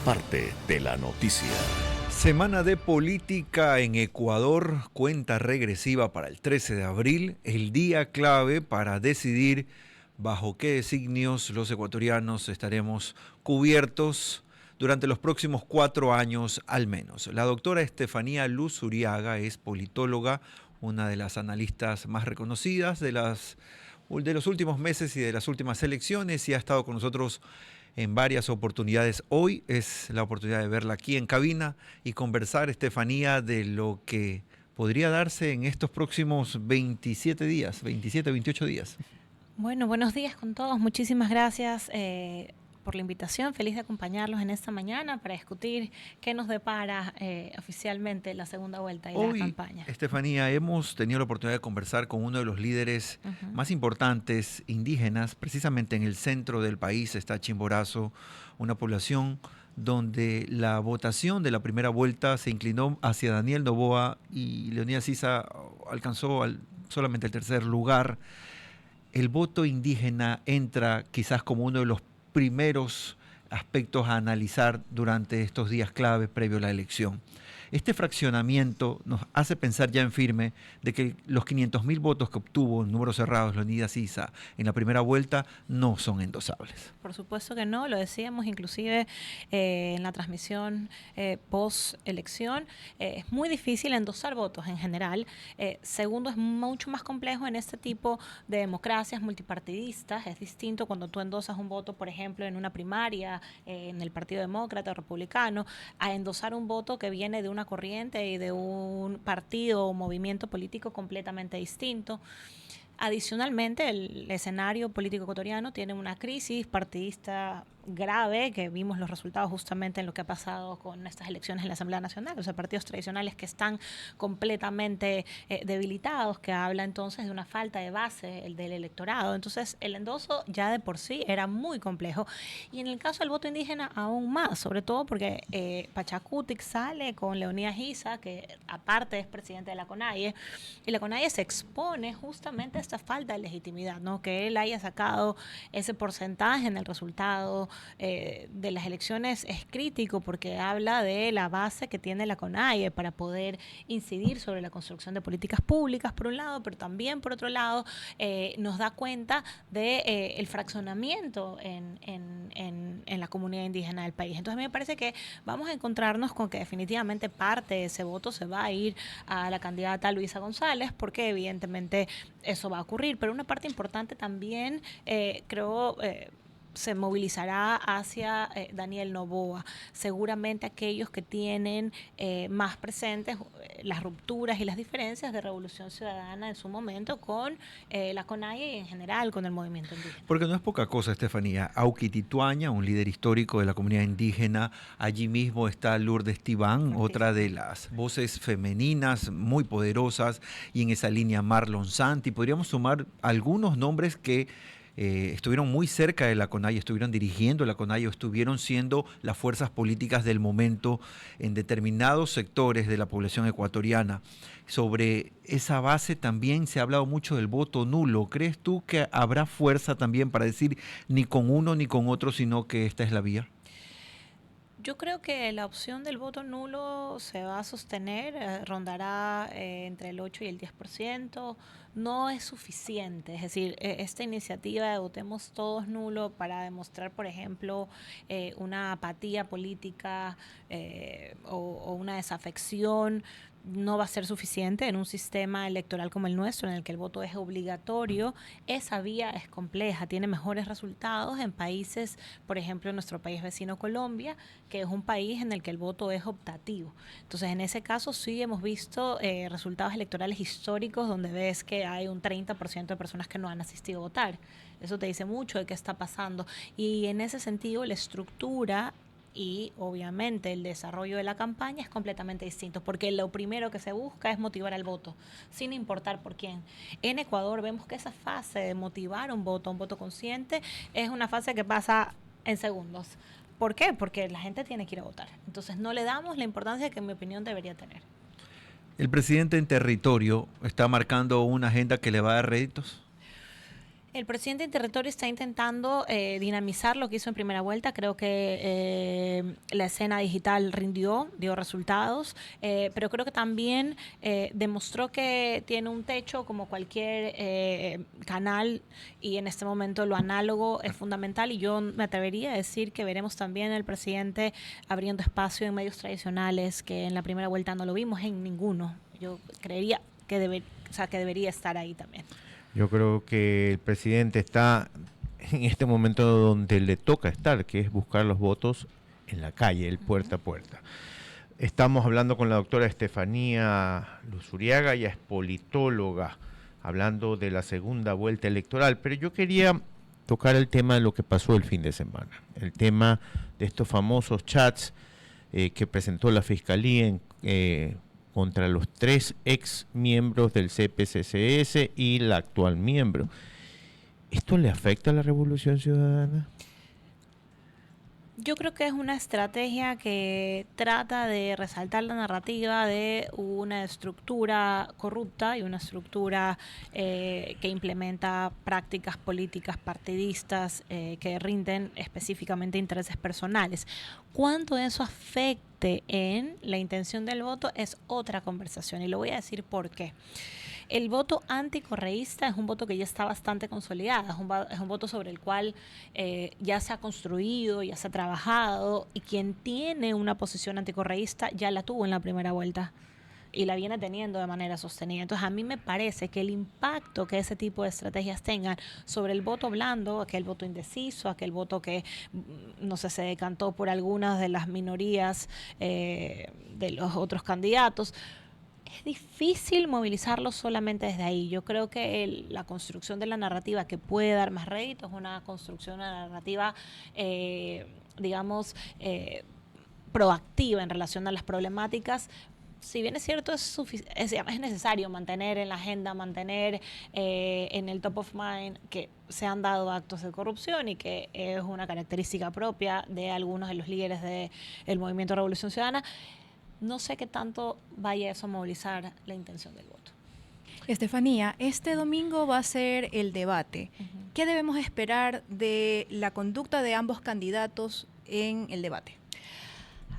parte de la noticia. Semana de política en Ecuador, cuenta regresiva para el 13 de abril, el día clave para decidir bajo qué designios los ecuatorianos estaremos cubiertos durante los próximos 4 años al menos. La doctora Estefanía Luz Uriaga es politóloga, una de las analistas más reconocidas de los últimos meses y de las últimas elecciones, y ha estado con nosotros en varias oportunidades. Hoy es la oportunidad de verla aquí en cabina y conversar, Estefanía, de lo que podría darse en estos próximos 27 días, 27, 28 días. Bueno, buenos días con todos. Muchísimas gracias por la invitación. Feliz de acompañarlos en esta mañana para discutir qué nos depara oficialmente la segunda vuelta y Hoy, la campaña. Estefanía, hemos tenido la oportunidad de conversar con uno de los líderes más importantes indígenas. Precisamente en el centro del país está Chimborazo, una población donde la votación de la primera vuelta se inclinó hacia Daniel Noboa y Leonidas Issa alcanzó solamente el tercer lugar. El voto indígena entra quizás como uno de los primeros aspectos a analizar durante estos días clave previo a la elección. Este fraccionamiento nos hace pensar ya en firme de que los 500.000 votos que obtuvo en números cerrados Leonidas Issa en la primera vuelta no son endosables. Por supuesto que no, lo decíamos inclusive en la transmisión post-elección. Es muy difícil endosar votos en general. Segundo, es mucho más complejo en este tipo de democracias multipartidistas. Es distinto cuando tú endosas un voto, por ejemplo, en una primaria, en el Partido Demócrata o Republicano, a endosar un voto que viene de una corriente y de un partido o movimiento político completamente distinto. Adicionalmente, el escenario político ecuatoriano tiene una crisis partidista grave, que vimos los resultados justamente en lo que ha pasado con estas elecciones en la Asamblea Nacional, o sea, partidos tradicionales que están completamente debilitados, que habla entonces de una falta de base el del electorado. Entonces, el endoso ya de por sí era muy complejo, y en el caso del voto indígena aún más, sobre todo porque Pachacutic sale con Leonidas Issa, que aparte es presidente de la CONAIE, y la CONAIE se expone justamente a esta falta de legitimidad, ¿no? Que él haya sacado ese porcentaje en el resultado de las elecciones es crítico, porque habla de la base que tiene la CONAIE para poder incidir sobre la construcción de políticas públicas, por un lado, pero también, por otro lado, nos da cuenta de el fraccionamiento en la comunidad indígena del país. Entonces, a mí me parece que vamos a encontrarnos con que definitivamente parte de ese voto se va a ir a la candidata Luisa González, porque evidentemente eso va a ocurrir, pero una parte importante también, creo, se movilizará hacia Daniel Noboa. Seguramente aquellos que tienen más presentes las rupturas y las diferencias de Revolución Ciudadana en su momento con la CONAIE y en general con el movimiento indígena. Porque no es poca cosa, Estefanía. Auqui Tituaña, un líder histórico de la comunidad indígena. Allí mismo está Lourdes Tibán, otra de las voces femeninas muy poderosas. Y en esa línea Marlon Santi. Podríamos sumar algunos nombres que estuvieron muy cerca de la CONAIE, estuvieron dirigiendo la CONAIE, estuvieron siendo las fuerzas políticas del momento en determinados sectores de la población ecuatoriana. Sobre esa base también se ha hablado mucho del voto nulo. ¿Crees tú que habrá fuerza también para decir ni con uno ni con otro, sino que esta es la vía? Yo creo que la opción del voto nulo se va a sostener, rondará entre el 8 y el 10%. No es suficiente, es decir, esta iniciativa de votemos todos nulo para demostrar, por ejemplo, una apatía política o una desafección, no va a ser suficiente en un sistema electoral como el nuestro, en el que el voto es obligatorio. Esa vía es compleja, tiene mejores resultados en países, por ejemplo, en nuestro país vecino Colombia, que es un país en el que el voto es optativo. Entonces, en ese caso sí hemos visto resultados electorales históricos donde ves que hay un 30% de personas que no han asistido a votar. Eso te dice mucho de qué está pasando. Y en ese sentido, la estructura y obviamente el desarrollo de la campaña es completamente distinto, porque lo primero que se busca es motivar al voto, sin importar por quién. En Ecuador vemos que esa fase de motivar un voto consciente, es una fase que pasa en segundos. ¿Por qué? Porque la gente tiene que ir a votar. Entonces no le damos la importancia que en mi opinión debería tener. ¿El presidente en territorio está marcando una agenda que le va a dar réditos? El presidente en territorio está intentando dinamizar lo que hizo en primera vuelta. Creo que la escena digital dio resultados, pero creo que también demostró que tiene un techo como cualquier canal, y en este momento lo análogo es fundamental, y yo me atrevería a decir que veremos también al presidente abriendo espacio en medios tradicionales, que en la primera vuelta no lo vimos en ninguno. Yo creería que que debería estar ahí también. Yo creo que el presidente está en este momento donde le toca estar, que es buscar los votos en la calle, el puerta a puerta. Estamos hablando con la doctora Estefanía Luzuriaga, ella es politóloga, hablando de la segunda vuelta electoral, pero yo quería tocar el tema de lo que pasó el fin de semana, el tema de estos famosos chats que presentó la Fiscalía contra los 3 ex miembros del CPCCS y la actual miembro. ¿Esto le afecta a la Revolución Ciudadana? Yo creo que es una estrategia que trata de resaltar la narrativa de una estructura corrupta y una estructura que implementa prácticas políticas partidistas que rinden específicamente intereses personales. Cuánto eso afecte en la intención del voto es otra conversación, y lo voy a decir por qué. El voto anticorreísta es un voto que ya está bastante consolidado, es un voto sobre el cual ya se ha construido, ya se ha trabajado, y quien tiene una posición anticorreísta ya la tuvo en la primera vuelta y la viene teniendo de manera sostenida. Entonces, a mí me parece que el impacto que ese tipo de estrategias tengan sobre el voto blando, aquel voto indeciso, aquel voto que, no sé, se decantó por algunas de las minorías de los otros candidatos, es difícil movilizarlo solamente desde ahí. Yo creo que la construcción de la narrativa que puede dar más rédito es una construcción de una narrativa, digamos, proactiva en relación a las problemáticas. Si bien es cierto, es necesario mantener en la agenda, mantener en el top of mind que se han dado actos de corrupción y que es una característica propia de algunos de los líderes del Movimiento Revolución Ciudadana. No sé qué tanto vaya eso a movilizar la intención del voto. Estefanía, este domingo va a ser el debate. ¿Qué debemos esperar de la conducta de ambos candidatos en el debate?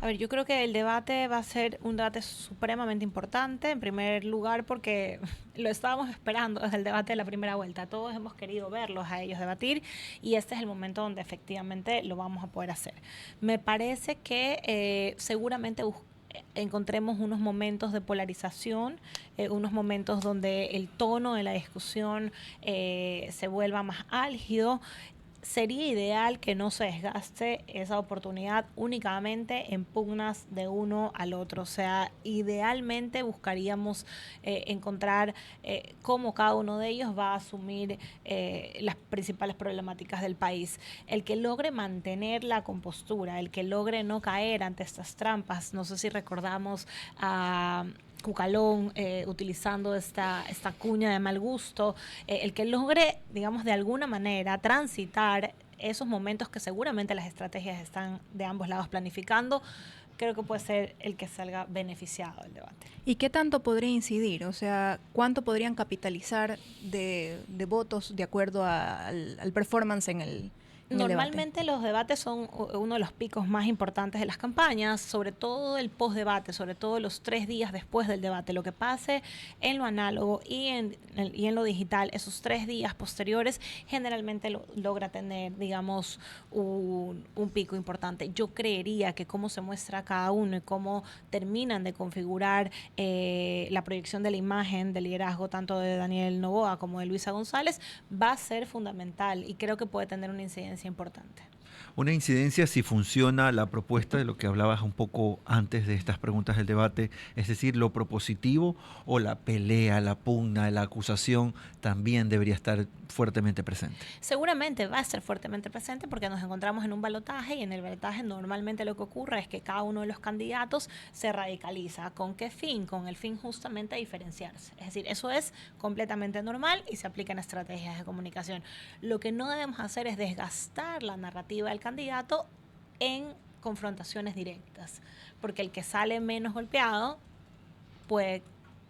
A ver, yo creo que el debate va a ser un debate supremamente importante, en primer lugar porque lo estábamos esperando desde el debate de la primera vuelta. Todos hemos querido verlos a ellos debatir, y este es el momento donde efectivamente lo vamos a poder hacer. Me parece que seguramente encontremos unos momentos de polarización, unos momentos donde el tono de la discusión se vuelva más álgido. Sería ideal que no se desgaste esa oportunidad únicamente en pugnas de uno al otro. O sea, idealmente buscaríamos encontrar cómo cada uno de ellos va a asumir las principales problemáticas del país. El que logre mantener la compostura, el que logre no caer ante estas trampas. No sé si recordamos a Cucalón utilizando esta cuña de mal gusto, el que logre, digamos, de alguna manera transitar esos momentos que seguramente las estrategias están de ambos lados planificando, creo que puede ser el que salga beneficiado del debate. ¿Y qué tanto podría incidir? O sea, ¿cuánto podrían capitalizar de votos de acuerdo al performance en el Normalmente debate? los debates son uno de los picos más importantes de las campañas, sobre todo el postdebate, sobre todo los 3 días después del debate. Lo que pase en lo análogo y en lo digital, esos 3 días posteriores, generalmente logra tener, digamos, un pico importante. Yo creería que cómo se muestra cada uno y cómo terminan de configurar la proyección de la imagen del liderazgo tanto de Daniel Noboa como de Luisa González va a ser fundamental, y creo que puede tener una incidencia importante. Una incidencia si funciona la propuesta de lo que hablabas un poco antes de estas preguntas del debate, es decir, lo propositivo o la pelea, la pugna, la acusación también debería estar fuertemente presente. Seguramente va a estar fuertemente presente porque nos encontramos en un balotaje, y en el balotaje normalmente lo que ocurre es que cada uno de los candidatos se radicaliza. ¿Con qué fin? Con el fin justamente de diferenciarse. Es decir, eso es completamente normal y se aplica en estrategias de comunicación. Lo que no debemos hacer es desgastar la narrativa del candidato en confrontaciones directas, porque el que sale menos golpeado puede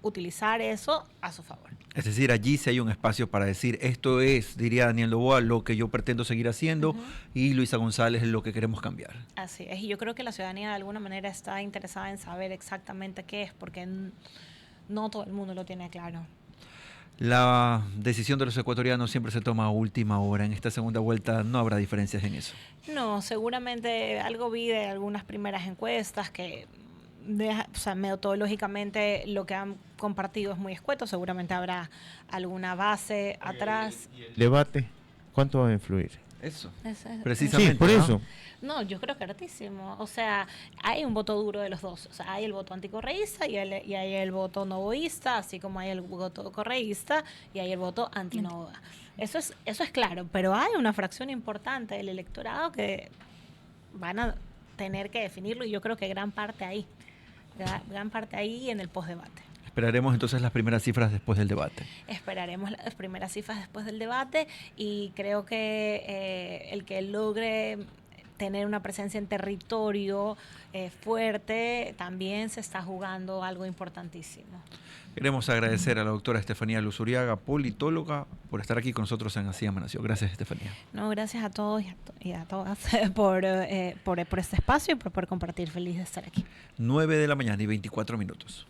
utilizar eso a su favor. Es decir, allí sí hay un espacio para decir, esto es, diría Daniel Noboa, lo que yo pretendo seguir haciendo, y Luisa González, lo que queremos cambiar. Así es, y yo creo que la ciudadanía de alguna manera está interesada en saber exactamente qué es, porque no todo el mundo lo tiene claro. La decisión de los ecuatorianos siempre se toma a última hora. En esta segunda vuelta no habrá diferencias en eso. No, seguramente algo vi de algunas primeras encuestas que o sea, metodológicamente lo que han compartido es muy escueto, seguramente habrá alguna base atrás. ¿El debate cuánto va a influir? Eso. Ese- Precisamente. Sí, por ¿no? eso. No, yo creo que hartísimo. O sea, hay un voto duro de los dos. O sea, hay el voto anticorreísta y hay el voto novoísta, así como hay el voto correísta y hay el voto antinovoa. Eso es claro, pero hay una fracción importante del electorado que van a tener que definirlo y yo creo que gran parte ahí en el postdebate. Esperaremos entonces las primeras cifras después del debate. Esperaremos las primeras cifras después del debate y creo que el que logre tener una presencia en territorio fuerte también se está jugando algo importantísimo. Queremos agradecer a la doctora Estefanía Luzuriaga, politóloga, por estar aquí con nosotros en Así Amaneció. Gracias, Estefanía. No, gracias a todos y a todas por este espacio y por compartir. Feliz de estar aquí. 9 de la mañana y 24 minutos.